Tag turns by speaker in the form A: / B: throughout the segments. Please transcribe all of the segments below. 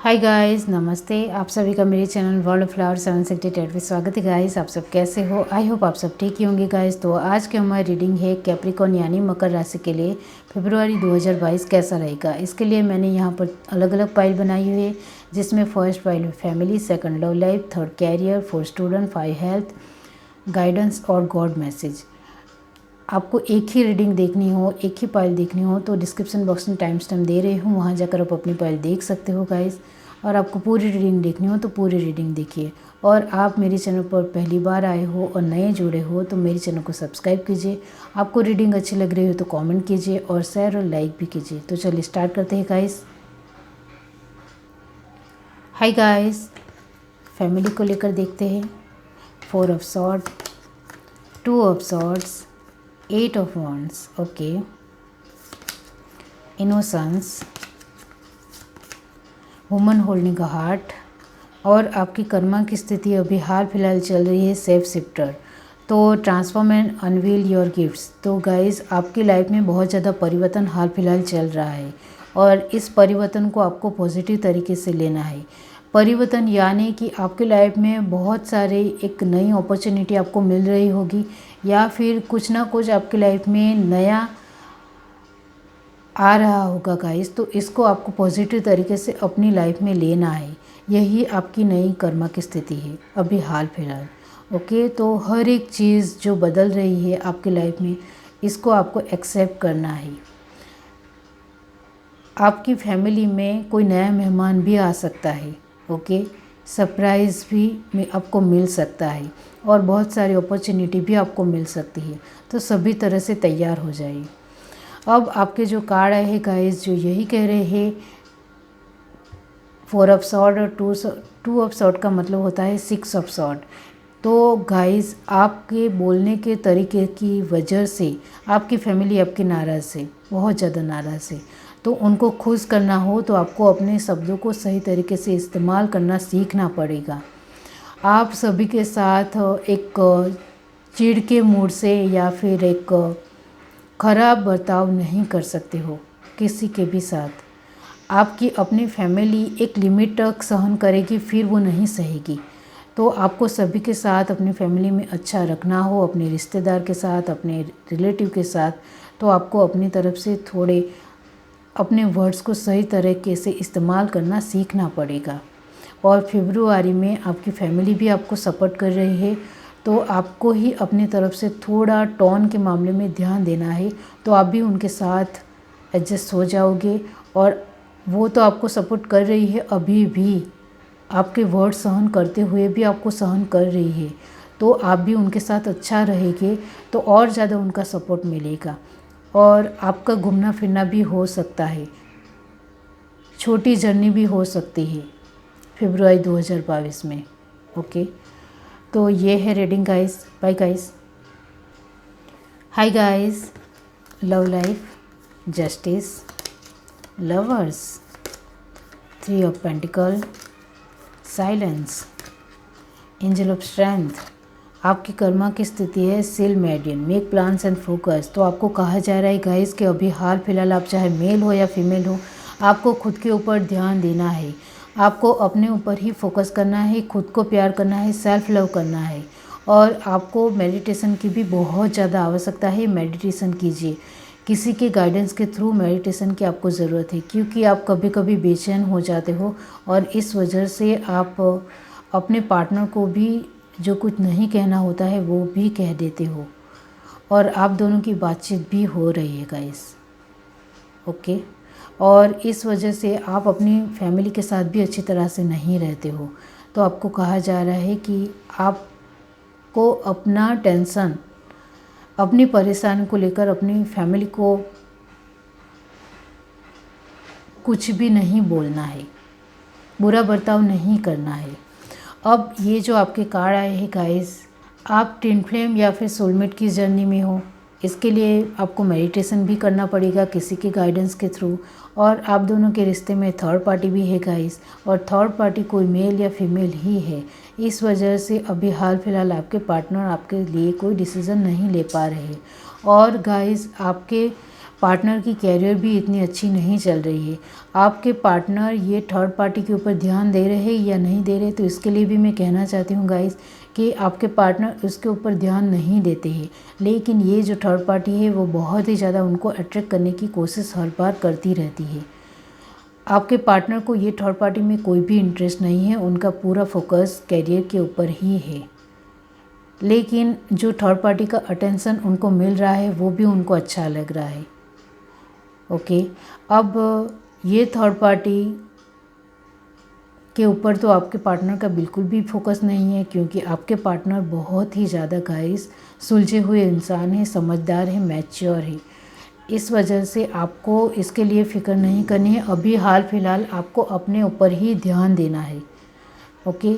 A: Hi guys, नमस्ते। आप सभी का मेरे चैनल वर्ल्ड ऑफ फ्लावर 768 में स्वागत है गाइस। आप सब कैसे हो? आई होप आप सब ठीक ही होंगे गाइस। तो आज की हमारी रीडिंग है कैप्रिकॉर्न यानी मकर राशि के लिए फरवरी 2022 कैसा रहेगा। इसके लिए मैंने यहाँ पर अलग अलग पाइल बनाई हुई है, जिसमें first pile family, second love life, third career, fourth student, 5 health, guidance और गॉड मैसेज। आपको एक ही रीडिंग देखनी हो, एक ही पाइल देखनी हो तो डिस्क्रिप्शन बॉक्स में टाइम स्टैम्प दे रही हूँ, वहाँ जाकर आप अपनी पाइल देख सकते हो गाइस। और आपको पूरी रीडिंग देखनी हो तो पूरी रीडिंग देखिए। और आप मेरे चैनल पर पहली बार आए हो और नए जुड़े हो तो मेरे चैनल को सब्सक्राइब कीजिए। आपको रीडिंग अच्छी लग रही हो तो कमेंट कीजिए और शेयर और लाइक भी कीजिए। तो चलिए स्टार्ट करते हैं गाइस। हाय गाइस, फैमिली को लेकर देखते हैं। 4 of sword, 2 of swords, 8 of wands, okay, innocence, woman holding a heart. और आपकी कर्मा की स्थिति अभी हाल फिलहाल चल रही है सेफ शिफ्टर। तो transform and unveil your gifts. तो गाइस, आपकी लाइफ में बहुत ज़्यादा परिवर्तन हाल फिलहाल चल रहा है और इस परिवर्तन को आपको पॉजिटिव तरीके से लेना है। परिवर्तन यानी कि आपकी लाइफ में बहुत सारे एक नई अपॉर्चुनिटी आपको मिल रही होगी या फिर कुछ ना कुछ आपकी लाइफ में नया आ रहा होगा गाइस। तो इसको आपको पॉजिटिव तरीके से अपनी लाइफ में लेना है। यही आपकी नई कर्मा की स्थिति है अभी हाल फिलहाल। ओके, तो हर एक चीज़ जो बदल रही है आपकी लाइफ में, इसको आपको एक्सेप्ट करना है। आपकी फैमिली में कोई नया मेहमान भी आ सकता है। ओके, सरप्राइज़ भी में आपको मिल सकता है और बहुत सारी अपॉर्चुनिटी भी आपको मिल सकती है। तो सभी तरह से तैयार हो जाइए। अब आपके जो कार्ड आए हैं गाइस, जो यही कह रहे हैं 4 ऑफ सॉर्ड और 2 ऑफ सॉर्ड का मतलब होता है 6 ऑफ सॉर्ड। तो गाइस, आपके बोलने के तरीके की वजह से आपकी फैमिली आपकी नाराज़ है, बहुत ज़्यादा नाराज़ है। तो उनको खुश करना हो तो आपको अपने शब्दों को सही तरीके से इस्तेमाल करना सीखना पड़ेगा। आप सभी के साथ एक चिढ़ के मूड से या फिर एक खराब बर्ताव नहीं कर सकते हो किसी के भी साथ। आपकी अपनी फैमिली एक लिमिट तक सहन करेगी, फिर वो नहीं सहेगी। तो आपको सभी के साथ अपनी फैमिली में अच्छा रखना हो, अपने रिश्तेदार के साथ, अपने रिलेटिव के साथ, तो आपको अपनी तरफ से थोड़े अपने वर्ड्स को सही तरीके से इस्तेमाल करना सीखना पड़ेगा। और फरवरी में आपकी फैमिली भी आपको सपोर्ट कर रही है, तो आपको ही अपनी तरफ से थोड़ा टोन के मामले में ध्यान देना है। तो आप भी उनके साथ एडजस्ट हो जाओगे और वो तो आपको सपोर्ट कर रही है, अभी भी आपके वर्ड सहन करते हुए भी आपको सहन कर रही है। तो आप भी उनके साथ अच्छा रहेंगे तो और ज़्यादा उनका सपोर्ट मिलेगा और आपका घूमना फिरना भी हो सकता है, छोटी जर्नी भी हो सकती है फरवरी 2022 में। ओके, तो ये है reading guys. Bye guys. Hi guys, love life, justice, lovers, 3 of pentacle, silence, angel of strength. आपकी कर्मा की स्थिति है सील मेडियन, मेक प्लान्स एंड फोकस। तो आपको कहा जा रहा है गाइस कि अभी हाल फिलहाल आप चाहे मेल हो या फीमेल हो, आपको खुद के ऊपर ध्यान देना है। आपको अपने ऊपर ही फोकस करना है, खुद को प्यार करना है, सेल्फ लव करना है। और आपको मेडिटेशन की भी बहुत ज़्यादा आवश्यकता है। मेडिटेशन कीजिए, किसी के गाइडेंस के थ्रू मेडिटेशन की आपको ज़रूरत है, क्योंकि आप कभी कभी बेचैन हो जाते हो और इस वजह से आप अपने पार्टनर को भी जो कुछ नहीं कहना होता है वो भी कह देते हो और आप दोनों की बातचीत भी हो रही है गाइस। ओके, और इस वजह से आप अपनी फैमिली के साथ भी अच्छी तरह से नहीं रहते हो। तो आपको कहा जा रहा है कि आपको अपना टेंशन, अपनी परेशानी को लेकर अपनी फैमिली को कुछ भी नहीं बोलना है, बुरा बर्ताव नहीं करना है। अब ये जो आपके कार्ड आए हैं गाइस, आप ट्विन फ्लेम या फिर सोलमेट की जर्नी में हो। इसके लिए आपको मेडिटेशन भी करना पड़ेगा किसी के गाइडेंस के थ्रू। और आप दोनों के रिश्ते में थर्ड पार्टी भी है गाइस, और थर्ड पार्टी कोई मेल या फीमेल ही है। इस वजह से अभी हाल फिलहाल आपके पार्टनर आपके लिए कोई डिसीज़न नहीं ले पा रहे। और गाइस, आपके पार्टनर की कैरियर भी इतनी अच्छी नहीं चल रही है। आपके पार्टनर ये थर्ड पार्टी के ऊपर ध्यान दे रहे हैं या नहीं दे रहे, तो इसके लिए भी मैं कहना चाहती हूँ गाइस कि आपके पार्टनर उसके ऊपर ध्यान नहीं देते हैं, लेकिन ये जो थर्ड पार्टी है वो बहुत ही ज़्यादा उनको अट्रैक्ट करने की कोशिश हर बार करती रहती है। आपके पार्टनर को ये थर्ड पार्टी में कोई भी इंटरेस्ट नहीं है, उनका पूरा फोकस कैरियर के ऊपर ही है। लेकिन जो थर्ड पार्टी का अटेंशन उनको मिल रहा है वो भी उनको अच्छा लग रहा है। ओके, अब ये थर्ड पार्टी के ऊपर तो आपके पार्टनर का बिल्कुल भी फोकस नहीं है, क्योंकि आपके पार्टनर बहुत ही ज़्यादा गाइस सुलझे हुए इंसान है, समझदार है, मैच्योर है। इस वजह से आपको इसके लिए फ़िक्र नहीं करनी है। अभी हाल फिलहाल आपको अपने ऊपर ही ध्यान देना है। ओके,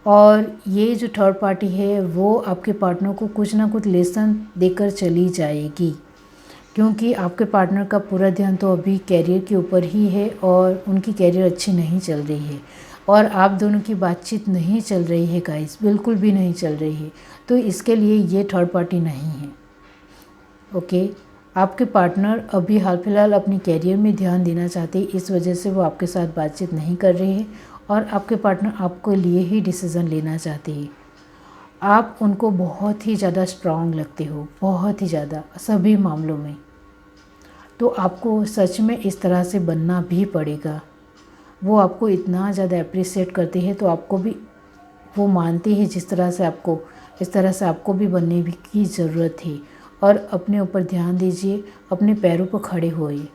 A: और ये जो थर्ड पार्टी है वो आपके पार्टनर को कुछ ना कुछ लेसन देकर चली जाएगी, क्योंकि आपके पार्टनर का पूरा ध्यान तो अभी कैरियर के ऊपर ही है और उनकी कैरियर अच्छी नहीं चल रही है और आप दोनों की बातचीत नहीं चल रही है गाइस, बिल्कुल भी नहीं चल रही है। तो इसके लिए ये थर्ड पार्टी नहीं है। ओके, आपके पार्टनर अभी हाल फिलहाल अपनी कैरियर में ध्यान देना चाहते हैं, इस वजह से वो आपके साथ बातचीत नहीं कर रहे हैं और आपके पार्टनर आपके लिए ही डिसीज़न लेना चाहते हैं। आप उनको बहुत ही ज़्यादा स्ट्रांग लगते हो, बहुत ही ज़्यादा सभी मामलों में। तो आपको सच में इस तरह से बनना भी पड़ेगा। वो आपको इतना ज़्यादा अप्रिशिएट करते हैं, तो आपको भी वो मानते हैं जिस तरह से आपको, इस तरह से आपको भी बनने भी की ज़रूरत है। और अपने ऊपर ध्यान दीजिए, अपने पैरों पर खड़े होइए।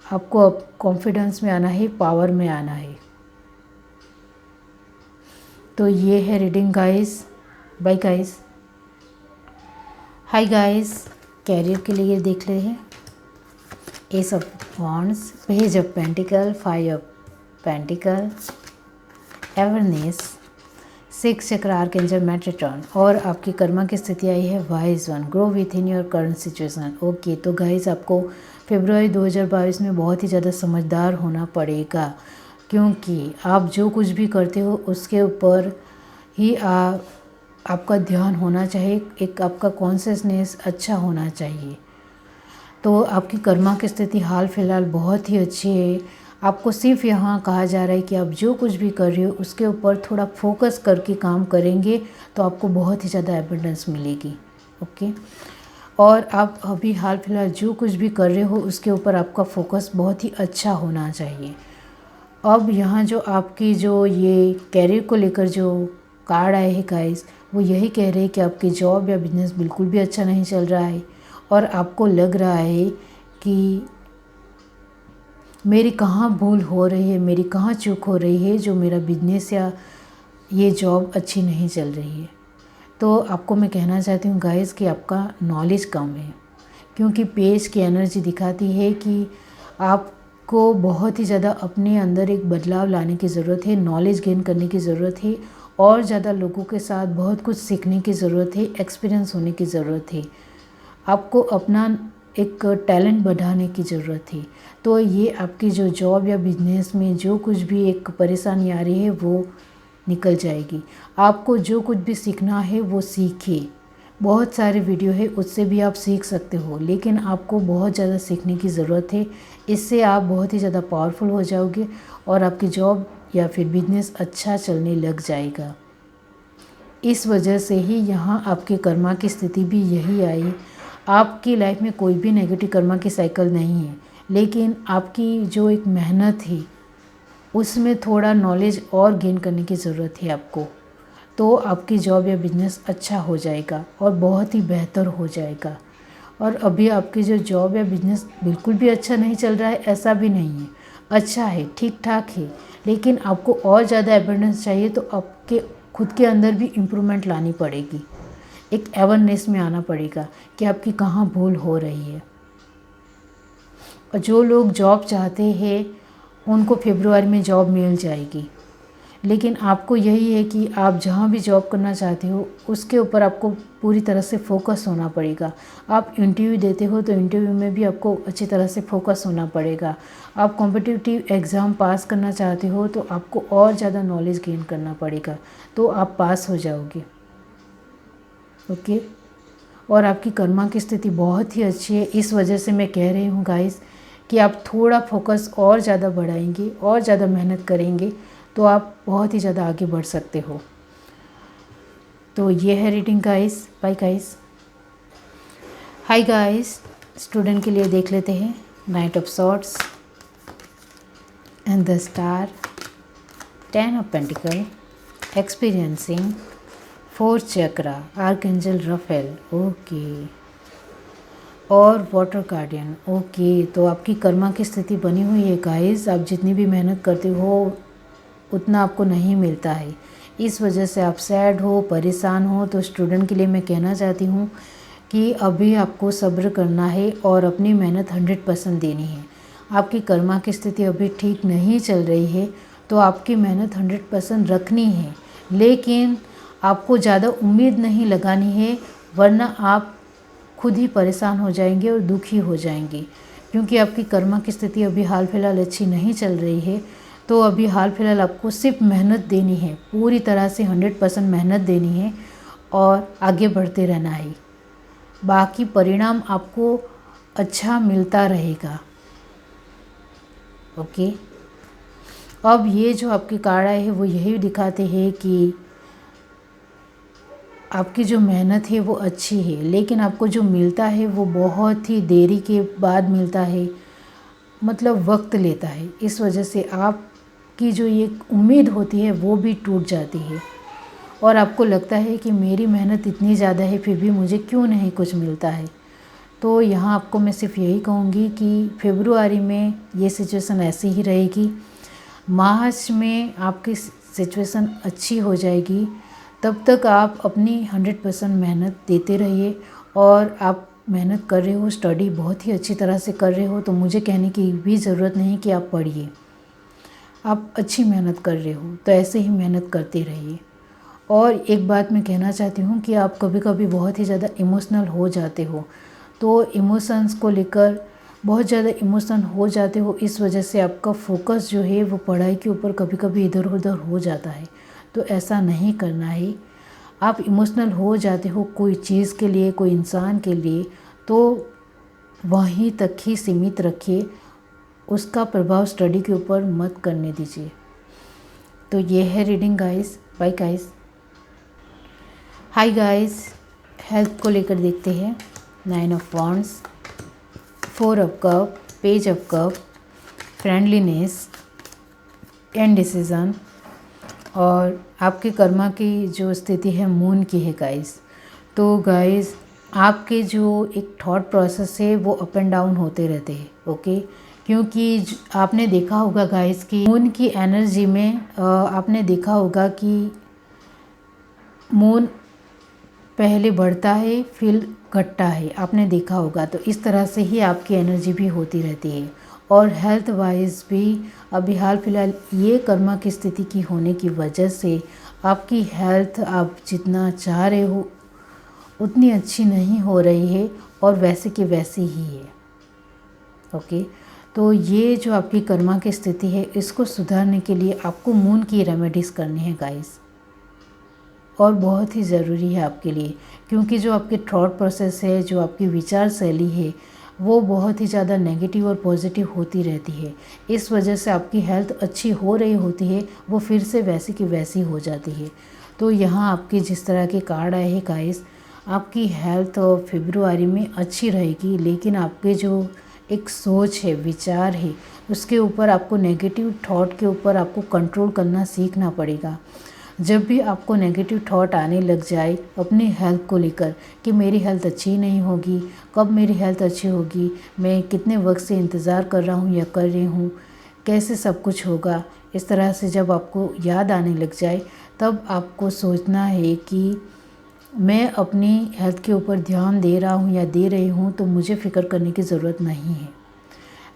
A: आपको अब कॉन्फिडेंस में आना है, पावर में आना है। तो ये है reading guys. Bye guys. Hi guys, career के लिए देख रहे हैं ace of wands, page of pentacle, 5 of pentacle, awareness, 6 chakra, archangel Metatron, और आपकी कर्मा की स्थिति आई है wise one, grow with in your current situation. Okay, तो गाइस आपको फरवरी 2022 में बहुत ही ज़्यादा समझदार होना पड़ेगा, क्योंकि आप जो कुछ भी करते हो उसके ऊपर ही आपका ध्यान होना चाहिए, एक आपका कॉन्शियसनेस अच्छा होना चाहिए। तो आपकी कर्मा की स्थिति हाल फिलहाल बहुत ही अच्छी है। आपको सिर्फ यहाँ कहा जा रहा है कि आप जो कुछ भी कर रहे हो उसके ऊपर थोड़ा फोकस करके काम करेंगे तो आपको बहुत ही ज़्यादा एबिडेंस मिलेगी। ओके, और आप अभी हाल फिलहाल जो कुछ भी कर रहे हो उसके ऊपर आपका फोकस बहुत ही अच्छा होना चाहिए। अब यहाँ जो आपकी जो ये कैरियर को लेकर जो कार्ड आए हैं गाइस, वो यही कह रहे हैं कि आपकी जॉब या बिजनेस बिल्कुल भी अच्छा नहीं चल रहा है और आपको लग रहा है कि मेरी कहाँ भूल हो रही है, मेरी कहाँ चूक हो रही है, जो मेरा बिजनेस या ये जॉब अच्छी नहीं चल रही है। तो आपको मैं कहना चाहती हूँ गाइस कि आपका नॉलेज कम है, क्योंकि पेज की एनर्जी दिखाती है कि आपको बहुत ही ज़्यादा अपने अंदर एक बदलाव लाने की ज़रूरत है, नॉलेज गेन करने की ज़रूरत है और ज़्यादा लोगों के साथ बहुत कुछ सीखने की ज़रूरत है, एक्सपीरियंस होने की ज़रूरत है। आपको अपना एक टैलेंट बढ़ाने की ज़रूरत है। तो ये आपकी जो जॉब या बिजनेस में जो कुछ भी एक परेशानी आ रही है वो निकल जाएगी। आपको जो कुछ भी सीखना है वो सीखिए। बहुत सारे वीडियो है, उससे भी आप सीख सकते हो, लेकिन आपको बहुत ज़्यादा सीखने की ज़रूरत है। इससे आप बहुत ही ज़्यादा पावरफुल हो जाओगे और आपकी जॉब या फिर बिजनेस अच्छा चलने लग जाएगा। इस वजह से ही यहाँ आपके कर्मा की स्थिति भी यही आई। आपकी लाइफ में कोई भी नेगेटिव कर्मा की साइकिल नहीं है, लेकिन आपकी जो एक मेहनत है उसमें थोड़ा नॉलेज और गेन करने की ज़रूरत है आपको। तो आपकी जॉब या बिजनेस अच्छा हो जाएगा और बहुत ही बेहतर हो जाएगा। और अभी आपकी जो जॉब या बिजनेस बिल्कुल भी अच्छा नहीं चल रहा है ऐसा भी नहीं है, अच्छा है, ठीक ठाक है, लेकिन आपको और ज़्यादा एविडेंस चाहिए। तो आपके खुद के अंदर भी इम्प्रूवमेंट लानी पड़ेगी, एक अवेयरनेस में आना पड़ेगा कि आपकी कहाँ भूल हो रही है। और जो लोग जॉब चाहते हैं उनको फरवरी में जॉब मिल जाएगी, लेकिन आपको यही है कि आप जहाँ भी जॉब करना चाहते हो उसके ऊपर आपको पूरी तरह से फोकस होना पड़ेगा। आप इंटरव्यू देते हो तो इंटरव्यू में भी आपको अच्छी तरह से फोकस होना पड़ेगा। आप कॉम्पिटिटिव एग्ज़ाम पास करना चाहते हो तो आपको और ज़्यादा नॉलेज गेन करना पड़ेगा, तो आप पास हो जाओगे। ओके, और आपकी कर्मा की स्थिति बहुत ही अच्छी है। इस वजह से मैं कह रही हूँ गाइस कि आप थोड़ा फोकस और ज़्यादा बढ़ाएंगे और ज़्यादा मेहनत करेंगे तो आप बहुत ही ज़्यादा आगे बढ़ सकते हो। तो ये है reading guys. Bye guys. Hi guys, student के लिए देख लेते हैं knight of swords and the star, 10 of pentacle, experiencing, 4 chakra, archangel Raphael, okay, और वाटर गार्डियन, ओके। तो आपकी कर्मा की स्थिति बनी हुई है गाइस। आप जितनी भी मेहनत करते हो उतना आपको नहीं मिलता है, इस वजह से आप सैड हो, परेशान हो। तो स्टूडेंट के लिए मैं कहना चाहती हूँ कि अभी आपको सब्र करना है और अपनी मेहनत 100% देनी है। आपकी कर्मा की स्थिति अभी ठीक नहीं चल रही है तो आपकी मेहनत 100% रखनी है, लेकिन आपको ज़्यादा उम्मीद नहीं लगानी है, वरना आप खुद ही परेशान हो जाएंगे और दुखी हो जाएंगे। क्योंकि आपकी कर्मा की स्थिति अभी हाल फिलहाल अच्छी नहीं चल रही है। तो अभी हाल फिलहाल आपको सिर्फ मेहनत देनी है, पूरी तरह से 100% मेहनत देनी है और आगे बढ़ते रहना है। बाकी परिणाम आपको अच्छा मिलता रहेगा, ओके। अब ये जो आपके कार्ड आए हैं वो यही दिखाते हैं कि आपकी जो मेहनत है वो अच्छी है, लेकिन आपको जो मिलता है वो बहुत ही देरी के बाद मिलता है, मतलब वक्त लेता है। इस वजह से आपकी जो ये उम्मीद होती है वो भी टूट जाती है और आपको लगता है कि मेरी मेहनत इतनी ज़्यादा है फिर भी मुझे क्यों नहीं कुछ मिलता है। तो यहाँ आपको मैं सिर्फ यही कहूँगी कि फरवरी में ये सिचुएशन ऐसी ही रहेगी। मार्च में आपकी सिचुएशन अच्छी हो जाएगी। तब तक आप अपनी 100% मेहनत देते रहिए। और आप मेहनत कर रहे हो, स्टडी बहुत ही अच्छी तरह से कर रहे हो, तो मुझे कहने की भी ज़रूरत नहीं कि आप पढ़िए। आप अच्छी मेहनत कर रहे हो तो ऐसे ही मेहनत करते रहिए। और एक बात मैं कहना चाहती हूँ कि आप कभी कभी बहुत ही ज़्यादा इमोशनल हो जाते हो, तो इमोशंस को लेकर बहुत ज़्यादा इमोशन हो जाते हो, इस वजह से आपका फोकस जो है वो पढ़ाई के ऊपर कभी कभी इधर उधर हो जाता है। तो ऐसा नहीं करना है। आप इमोशनल हो जाते हो कोई चीज़ के लिए, कोई इंसान के लिए, तो वहीं तक ही सीमित रखिए, उसका प्रभाव स्टडी के ऊपर मत करने दीजिए। तो ये है reading guys. Bye guys. Hi guys, health को लेकर देखते हैं 9 of wands, 4 of cup, page of cup, friendliness, indecision, और आपके कर्मा की जो स्थिति है मून की है गाइस। तो गाइस आपके जो एक थॉट प्रोसेस है वो अप एंड डाउन होते रहते हैं, ओके। क्योंकि आपने देखा होगा गाइस कि मून की एनर्जी में आपने देखा होगा कि मून पहले बढ़ता है फिर घटता है, आपने देखा होगा। तो इस तरह से ही आपकी एनर्जी भी होती रहती है। और हेल्थ वाइज भी अभी हाल फिलहाल ये कर्मा की स्थिति की होने की वजह से आपकी हेल्थ आप जितना चाह रहे हो उतनी अच्छी नहीं हो रही है और वैसे की वैसी ही है, ओके। तो ये जो आपकी कर्मा की स्थिति है इसको सुधारने के लिए आपको मून की रेमेडीज़ करनी है गाइस, और बहुत ही ज़रूरी है आपके लिए। क्योंकि जो आपके थॉट प्रोसेस है, जो आपकी विचार शैली है, वो बहुत ही ज़्यादा नेगेटिव और पॉजिटिव होती रहती है। इस वजह से आपकी हेल्थ अच्छी हो रही होती है वो फिर से वैसी की वैसी हो जाती है। तो यहाँ आपके जिस तरह के कार्ड आए हैं गाइस, आपकी हेल्थ फरवरी में अच्छी रहेगी, लेकिन आपके जो एक सोच है, विचार है, उसके ऊपर आपको नेगेटिव थॉट के ऊपर आपको कंट्रोल करना सीखना पड़ेगा। जब भी आपको नेगेटिव थॉट आने लग जाए अपनी हेल्थ को लेकर कि मेरी हेल्थ अच्छी नहीं होगी, कब मेरी हेल्थ अच्छी होगी, मैं कितने वक्त से इंतज़ार कर रहा हूँ या कर रही हूँ, कैसे सब कुछ होगा, इस तरह से जब आपको याद आने लग जाए तब आपको सोचना है कि मैं अपनी हेल्थ के ऊपर ध्यान दे रहा हूँ या दे रही हूँ तो मुझे फ़िक्र करने की ज़रूरत नहीं है।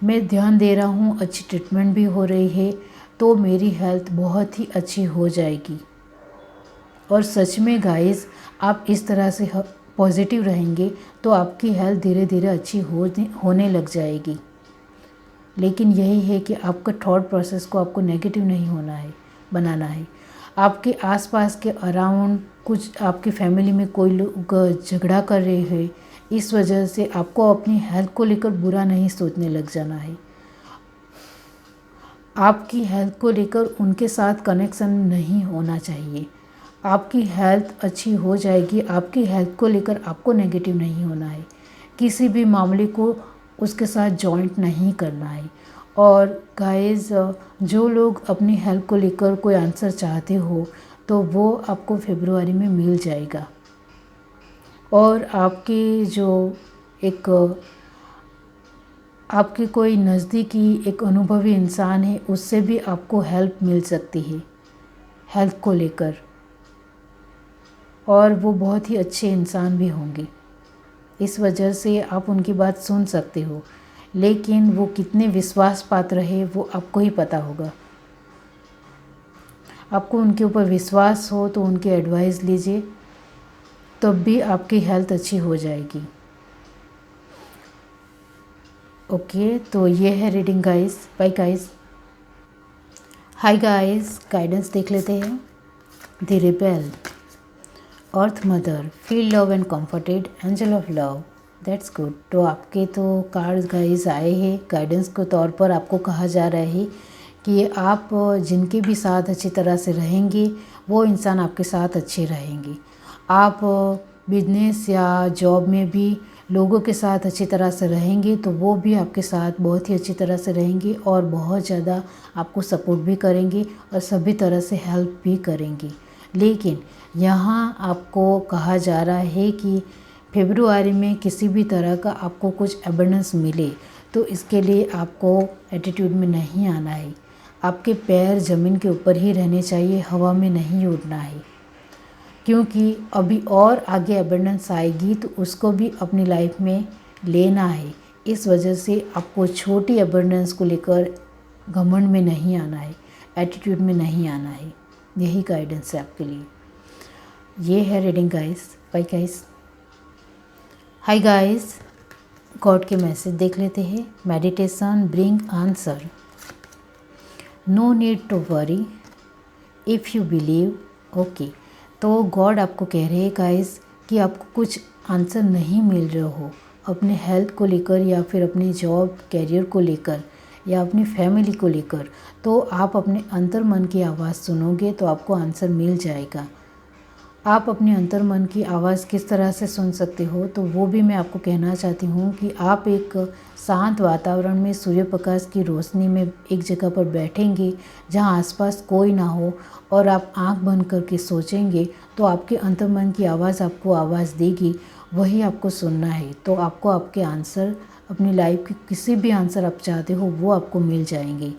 A: मैं ध्यान दे रहा हूँ, अच्छी ट्रीटमेंट भी हो रही है, तो मेरी हेल्थ बहुत ही अच्छी हो जाएगी। और सच में गाइस आप इस तरह से पॉजिटिव रहेंगे तो आपकी हेल्थ धीरे धीरे अच्छी होने लग जाएगी। लेकिन यही है कि आपका थॉट प्रोसेस को आपको नेगेटिव नहीं होना है, बनाना है। आपके आसपास के अराउंड कुछ आपकी फैमिली में कोई लोग झगड़ा कर रहे हैं, इस वजह से आपको अपनी हेल्थ को लेकर बुरा नहीं सोचने लग जाना है। आपकी हेल्थ को लेकर उनके साथ कनेक्शन नहीं होना चाहिए। आपकी हेल्थ अच्छी हो जाएगी, आपकी हेल्थ को लेकर आपको नेगेटिव नहीं होना है। किसी भी मामले को उसके साथ जॉइंट नहीं करना है। और गाइस, जो लोग अपनी हेल्थ को लेकर कोई आंसर चाहते हो तो वो आपको फरवरी में मिल जाएगा। और आपके जो एक आपके कोई नज़दीकी एक अनुभवी इंसान है, उससे भी आपको हेल्प मिल सकती है हेल्थ को लेकर, और वो बहुत ही अच्छे इंसान भी होंगे। इस वजह से आप उनकी बात सुन सकते हो, लेकिन वो कितने विश्वास पात्र है वो आपको ही पता होगा। आपको उनके ऊपर विश्वास हो तो उनकी एडवाइस लीजिए, तब भी आपकी हेल्थ अच्छी हो जाएगी। ओके, तो ये है reading guys. Bye guys. Hi guys, guidance देख लेते हैं। The rebel, earth mother, feel love and comforted, angel of love. That's good. तो आपके तो कार्ड गाइस आए हैं। गाइडेंस के तौर पर आपको कहा जा रहा है कि आप जिनके भी साथ अच्छी तरह से रहेंगे वो इंसान आपके साथ अच्छे रहेंगे। आप बिजनेस या जॉब में भी लोगों के साथ अच्छी तरह से रहेंगे तो वो भी आपके साथ बहुत ही अच्छी तरह से रहेंगे और बहुत ज़्यादा आपको सपोर्ट भी करेंगे और सभी तरह से हेल्प भी करेंगे। लेकिन यहाँ आपको कहा जा रहा है कि फरवरी में किसी भी तरह का आपको कुछ एबंडेंस मिले तो इसके लिए आपको एटीट्यूड में नहीं आना है। आपके पैर ज़मीन के ऊपर ही रहने चाहिए, हवा में नहीं उड़ना है, क्योंकि अभी और आगे एबंडेंस आएगी तो उसको भी अपनी लाइफ में लेना है। इस वजह से आपको छोटी एबंडेंस को लेकर घमंड में नहीं आना है, एटीट्यूड में नहीं आना है। यही गाइडेंस है आपके लिए। ये है reading guys. Bye guys. Hi guys, God के मैसेज देख लेते हैं। Meditation bring answer, no need to worry if you believe. Okay, तो गॉड आपको कह रहे हैं गाइस कि आपको कुछ आंसर नहीं मिल रहा हो अपने हेल्थ को लेकर या फिर अपनी जॉब कैरियर को लेकर या अपनी फैमिली को लेकर, तो आप अपने अंतर मन की आवाज़ सुनोगे तो आपको आंसर मिल जाएगा। आप अपने अंतर मन की आवाज़ किस तरह से सुन सकते हो तो वो भी मैं आपको कहना चाहती हूँ कि आप एक शांत वातावरण में सूर्य प्रकाश की रोशनी में एक जगह पर बैठेंगे जहाँ आसपास कोई ना हो और आप आंख बंद करके सोचेंगे तो आपके अंतर मन की आवाज़ आपको आवाज़ देगी, वही आपको सुनना है। तो आपको आपके आंसर, अपनी लाइफ के किसी भी आंसर आप चाहते हो वो आपको मिल जाएंगे।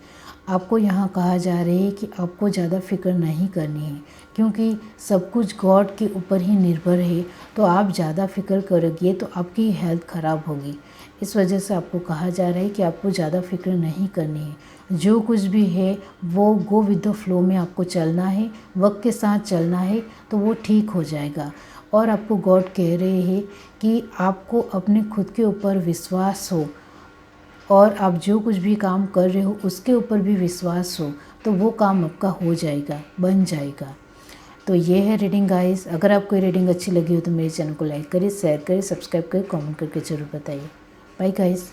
A: आपको यहाँ कहा जा रहा है कि आपको ज़्यादा फिक्र नहीं करनी है, क्योंकि सब कुछ गॉड के ऊपर ही निर्भर है। तो आप ज़्यादा फिक्र करोगे तो आपकी हेल्थ ख़राब होगी। इस वजह से आपको कहा जा रहा है कि आपको ज़्यादा फिक्र नहीं करनी है। जो कुछ भी है वो गो विद द फ्लो में आपको चलना है, वक्त के साथ चलना है तो वो ठीक हो जाएगा। और आपको गॉड कह रहे हैं कि आपको अपने खुद के ऊपर विश्वास हो और आप जो कुछ भी काम कर रहे हो उसके ऊपर भी विश्वास हो तो वो काम आपका हो जाएगा, बन जाएगा। तो ये है रीडिंग गाइस। अगर आपको ये रीडिंग अच्छी लगी हो तो मेरे चैनल को लाइक करिए, शेयर करिए, सब्सक्राइब करिए, कमेंट करके ज़रूर बताइए। Bye guys.